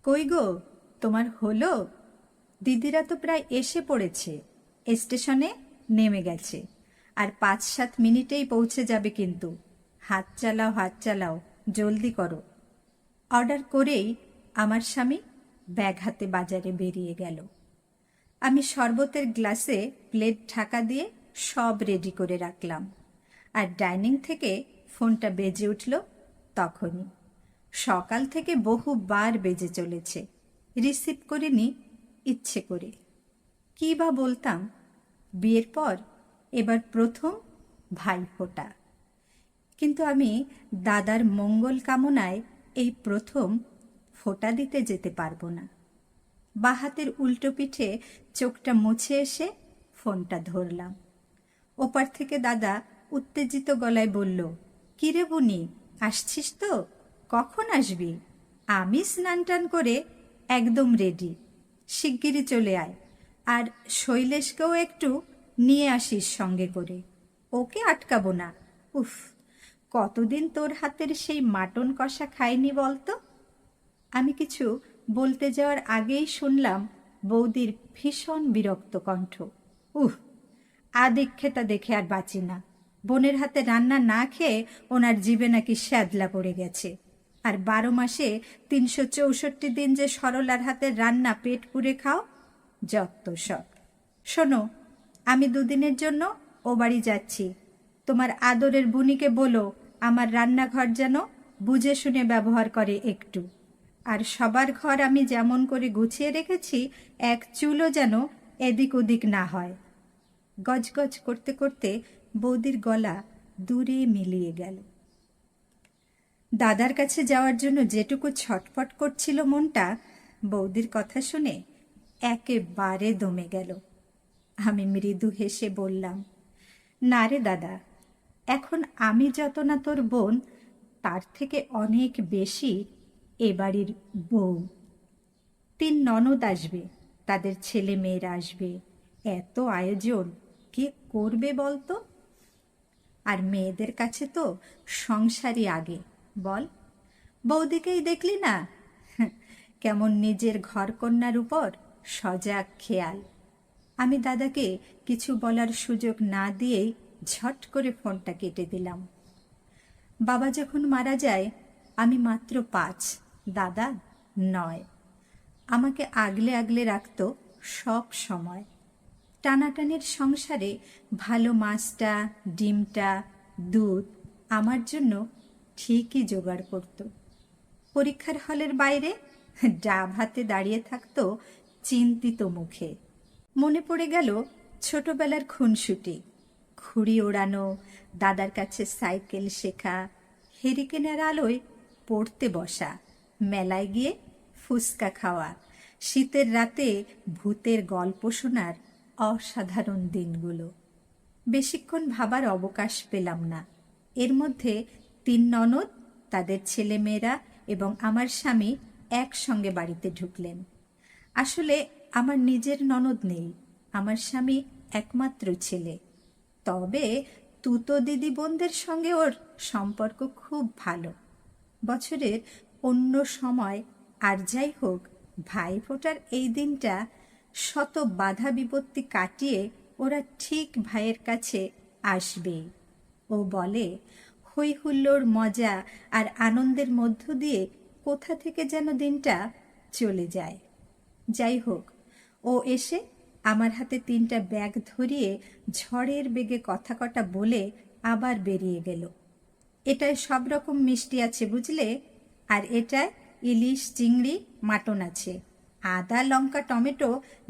কই গো, তোমার হলো? দিদিরা তো প্রায় এসে পড়েছে, স্টেশনে নেমে গেছে। আর 5-7 মিনিটেই পৌঁছে যাবে, কিন্তু হাত চালাও হাত চালাও, জলদি করো। অর্ডার করেই আমার স্বামী ব্যাগ হাতে বাজারে বেরিয়ে গেল। আমি শরবতের গ্লাসে প্লেট ঢাকা দিয়ে সব রেডি করে রাখলাম, আর ডাইনিং থেকে ফোনটা বেজে উঠল তখনই। সকাল থেকে বহুবার বেজে চলেছে, রিসিভ করিনি ইচ্ছে করে। কী বা বলতাম, বিয়ের পর এবার প্রথম ভাইফোঁটা। কিন্তু আমি দাদার মঙ্গল কামনায় এই প্রথম ফোঁটা দিতে যেতে পারবো না। বাঁ হাতের উল্টো পিঠে চোখটা মুছে এসে ফোনটা ধরলাম। ওপার থেকে দাদা উত্তেজিত গলায় বলল, কিরে বুনি, আসছিস তো? কখন আসবি? আমি স্নান টান করে একদম রেডি, শিগগিরই চলে আয়। আর শৈলেশকেও একটু নিয়ে আসিস সঙ্গে করে, ওকে আটকাবো না। উফ, কতদিন তোর হাতের সেই মাটন কষা খাইনি বলতো। আমি কিছু বলতে যাওয়ার আগেই শুনলাম বৌদির ভীষণ বিরক্ত কণ্ঠ। উহ, আদিক্ষেতা দেখে আর বাঁচি না। বোনের হাতে রান্না না খেয়ে ওনার জিভে নাকি শ্যাদলা পড়ে গেছে। আর 12 মাসে 364 দিন যে সরলার হাতের রান্না পেট পুড়ে খাও, যত সব। শোনো, আমি 2 দিনের জন্য ও বাড়ি যাচ্ছি। তোমার আদরের বুনিকে বলো আমার রান্নাঘর যেন বুঝে শুনে ব্যবহার করে একটু। আর সবার ঘর আমি যেমন করে গুছিয়ে রেখেছি, এক চুলও যেন এদিক ওদিক না হয়। গজগজ করতে করতে বৌদির গলা দূরে মিলিয়ে গেল। দাদার কাছে যাওয়ার জন্য যেটুকু ছটফট করছিল মনটা, বৌদির কথা শুনে একেবারে দমে গেল। আমি মৃদু হেসে বললাম, না রে দাদা, এখন আমি যত না তোর বোন, তার থেকে অনেক বেশি এ বাড়ির বউ। 3 ননদ আসবে, তাদের ছেলে মেয়েরা আসবে। এত আয়োজন কে করবে বলতো? আর মেয়েদের কাছে তো সংসারই আগে, বল। বৌদিকেই দেখলি না, কেমন নিজের ঘরকন্যার উপর সজাগ খেয়াল। আমি দাদাকে কিছু বলার সুযোগ না দিয়েই ঝট করে ফোনটা কেটে দিলাম। বাবা যখন মারা যায় আমি মাত্র 5, দাদা 9। আমাকে আগলে আগলে রাখত সব সময়। টানাটানির সংসারে ভালো মাছটা, ডিমটা, দুধ আমার জন্য ঠিকই জোগাড় করত। পরীক্ষার হলের বাইরে ডাব হাতে দাঁড়িয়ে থাকতো চিন্তিত মুখে। মনে পড়ে গেল ছোটবেলার খুনসুটি, ঘুড়ি ওড়ানো, দাদার কাছে সাইকেল শেখা, হেরিকেনের আলোয় পড়তে বসা, মেলায় গিয়ে ফুচকা খাওয়া, শীতের রাতে ভূতের গল্প শোনার অসাধারণ দিনগুলো। বেশিক্ষণ ভাবার অবকাশ পেলাম না। এর মধ্যে 3 ননদ, তাদের ছেলেমেয়েরা এবং আমার স্বামী একসঙ্গে বাড়িতে ঢুকলেন। আসলে আমার নিজের ননদ নেই, আমার স্বামী একমাত্র ছেলে। তবে তুতো দিদি বোনদের সঙ্গে ওর সম্পর্ক খুব ভালো। বছরের অন্য সময় আর যাই হোক, ভাইফোঁটার এই দিনটা শত বাধা বিপত্তি কাটিয়ে ওরা ঠিক ভাইয়ের কাছে আসবেই। ও বলে, হই হুল্লোড়, মজা আর আনন্দের মধ্য দিয়ে কোথা থেকে যেন দিনটা চলে যায়। যাই হোক, ও এসে আমার হাতে 3টা ব্যাগ ধরিয়ে ঝড়ের বেগে কথা কটা বলে আবার বেরিয়ে গেল। এটায় সব রকম মিষ্টি আছে বুঝলে, আর এটায় ইলিশ, চিংড়ি, মাটন আছে। আদা, লঙ্কা, টমেটো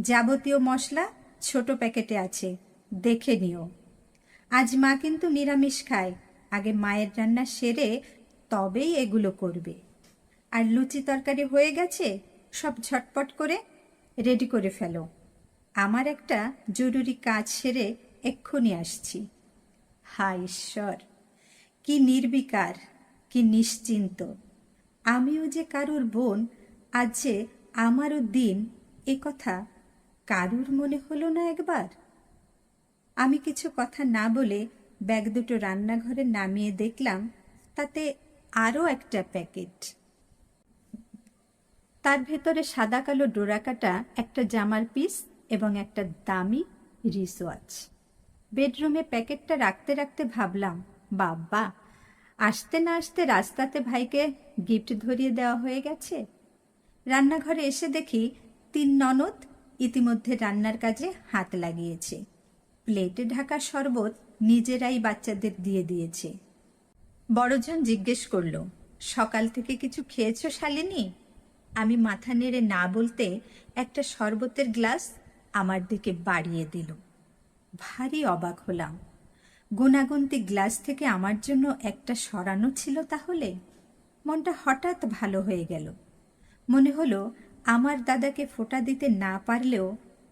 যাবতীয় মশলা ছোট প্যাকেটে আছে, দেখে নিও। আজ মা কিন্তু নিরামিষ খায়, আগে মায়ের রান্না সেরে তবেই এগুলো করবে। আর লুচি তরকারি হয়ে গেছে, সব ঝটপট করে রেডি করে ফেলো। আমার একটা জরুরি কাজ সেরে এক্ষুনি আসছি। হায় ঈশ্বর, কি নির্বিকার, কি নিশ্চিন্ত। আমিও যে কারুর বোন, আজ যে আমারও দিন, এ কথা কারুর মনে হলো না একবার। আমি কিছু কথা না বলে ব্যাগ দুটো রান্নাঘরে নামিয়ে দেখলাম তাতে আরও একটা প্যাকেট। তার ভেতরে সাদা কালো ডোরাকাটা একটা জামার পিস এবং একটা দামি রিসওয়াচ। বেডরুমে প্যাকেটটা রাখতে রাখতে ভাবলাম, বাবা, আসতে না আসতে রাস্তাতে ভাইকে গিফট ধরিয়ে দেওয়া হয়ে গেছে। রান্নাঘরে এসে দেখি 3 ননদ ইতিমধ্যে রান্নার কাজে হাত লাগিয়েছে। প্লেটে ঢাকা শরবত নিজেরাই বাচ্চাদের দিয়ে দিয়েছে। বড়জন জিজ্ঞেস করল, সকাল থেকে কিছু খেয়েছো শালিনী? আমি মাথা নেড়ে না বলতে একটা শরবতের গ্লাস আমার দিকে বাড়িয়ে দিল। ভারী অবাক হলাম। গুনাগুনতি গ্লাস থেকে আমার জন্য একটা সরানো ছিল তাহলে? মনটা হঠাৎ ভালো হয়ে গেল। মনে হলো আমার দাদাকে ফোঁটা দিতে না পারলেও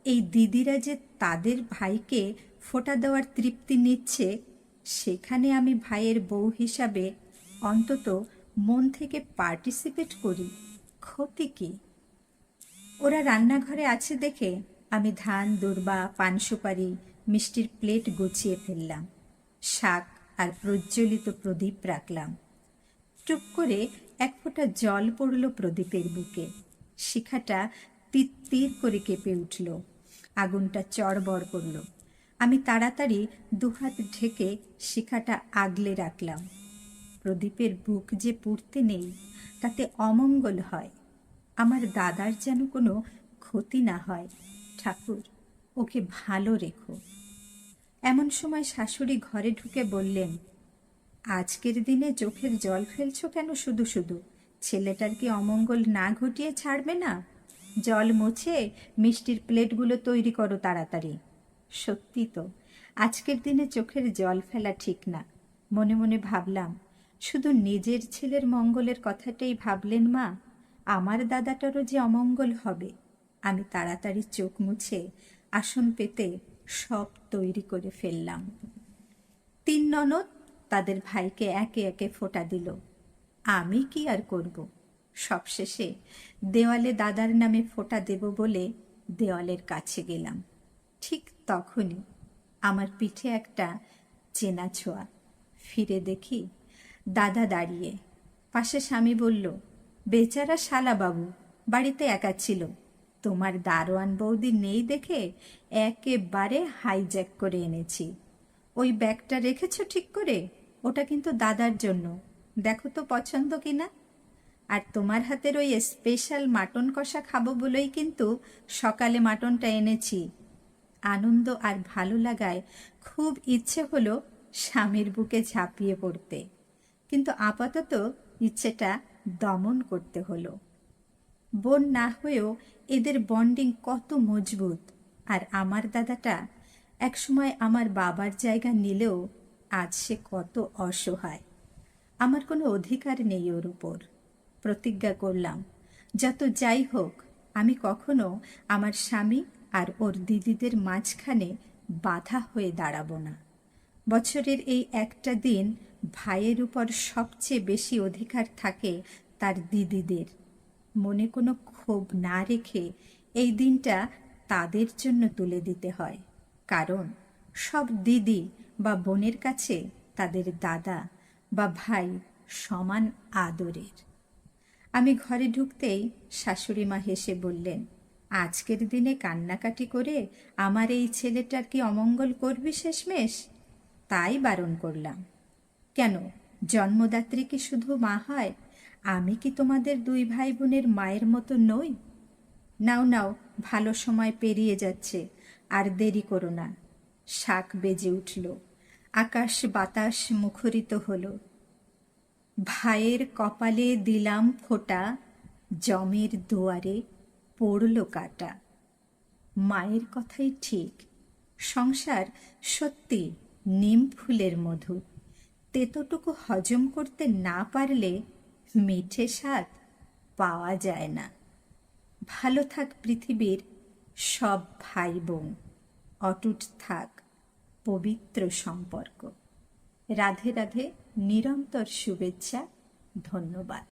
এই দিদিরা যে তাদের ভাইকে ফোঁটা দেওয়ার তৃপ্তি নিচ্ছে, সেখানে আমি ভাইয়ের বউ হিসাবে অন্তত মন থেকে পার্টিসিপেট করি। ক্ষতি কি? ওরা রান্নাঘরে আছে দেখে আমি ধান, দূর্বা, পান সুপারি, মিষ্টির প্লেট গুছিয়ে ফেললাম। শাক আর প্রজ্বলিত প্রদীপ রাখলাম। টুপ করে এক ফোঁটা জল পড়ল প্রদীপের বুকে। শিখাটা তিত্তির করে কেঁপে উঠল। আগুনটা চড়বড় করল। আমি তাড়াতাড়ি দুহাত ঢেকে শিখাটা আগলে রাখলাম। প্রদীপের বুক যে পুড়তে নেই, তাতে অমঙ্গল হয়। আমার দাদার যেন কোনো ক্ষতি না হয়। ঠাকুর, ওকে ভালো রেখো। এমন সময় শাশুড়ি ঘরে ঢুকে বললেন, আজকের দিনে চোখের জল ফেলছো কেন শুধু শুধু? ছেলেটার কি অমঙ্গল না ঘটিয়ে ছাড়বে না? জল মুছে মিষ্টির প্লেটগুলো তৈরি করো তাড়াতাড়ি। সত্যি তো, আজকের দিনে চোখের জল ফেলা ঠিক না। মনে মনে ভাবলাম, শুধু নিজের ছেলের মঙ্গলের কথাটাই ভাবলেন মা, আমার দাদাটারও যে অমঙ্গল হবে। আমি তাড়াতাড়ি চোখ মুছে আসন পেতে সব তৈরি করে ফেললাম। 3 ননদ তাদের ভাইকে একে একে ফোঁটা দিল। আমি কি আর করব? সবশেষে দেওয়ালে দাদার নামে ফোঁটা দেব বলে দেওয়ালের কাছে গেলাম। ঠিক তখনই আমার পিঠে একটা চেনা ছোঁয়া। ফিরে দেখি দাদা দাঁড়িয়ে। পাশে স্বামী বলল, বেচারা শালাবাবু বাড়িতে একা ছিল, তোমার দারোয়ান বৌদি নেই দেখে একেবারে হাইজ্যাক করে এনেছি। ওই ব্যাগটা রেখেছো ঠিক করে? ওটা কিন্তু দাদার জন্য, দেখো তো পছন্দ কিনা। আর তোমার হাতের ওই স্পেশাল মাটন কষা খাবো বলেই কিন্তু সকালে মাটনটা এনেছি। আনন্দ আর ভালো লাগায় খুব ইচ্ছে হলো স্বামীর বুকে ঝাঁপিয়ে পড়তে, কিন্তু আপাতত ইচ্ছেটা দমন করতে হলো। বোন না হয়েও এদের বন্ডিং কত মজবুত। আর আমার দাদাটা একসময় আমার বাবার জায়গা নিলেও আজ সে কত অসহায়। আমার কোনো অধিকার নেই ওর উপর। প্রতিজ্ঞা করলাম, যত যাই হোক আমি কখনো আমার স্বামী আর ওর দিদিদের মাঝখানে বাধা হয়ে দাঁড়াবো না। বছরের এই একটা দিন ভাইয়ের উপর সবচেয়ে বেশি অধিকার থাকে তার দিদিদের। মনে কোনো ক্ষোভ না রেখে এই দিনটা তাদের জন্য তুলে দিতে হয়, কারণ সব দিদি বা বোনের কাছে তাদের দাদা বা ভাই সমান আদরের। আমি ঘরে ঢুকতেই শাশুড়ি মা হেসে বললেন, আজকের দিনে কান্নাকাটি করে আমার এই ছেলেটার কি অমঙ্গল করবি শেষমেশ? তাই বারণ করলাম। কেন, জন্মদাত্রী কি শুধু মা হয়? আমি কি তোমাদের 2 ভাই বোনের মায়ের মতো নই? নাও নাও, ভালো সময় পেরিয়ে যাচ্ছে, আর দেরি করো না। শাক বেজে উঠল, আকাশ বাতাস মুখরিত হলো। ভাইয়ের কপালে দিলাম ফোঁটা, জমের দুয়ারে পড়ল কাটা। মায়ের কথাই ঠিক, সংসার সত্যি নিম ফুলের মধু। তেতোটুকু হজম করতে না পারলে মিঠে স্বাদ পাওয়া যায় না। ভালো থাক পৃথিবীর সব ভাই বোন, অটুট থাক পবিত্র সম্পর্ক। রাধে রাধে, নিরন্তর শুভেচ্ছা, ধন্যবাদ।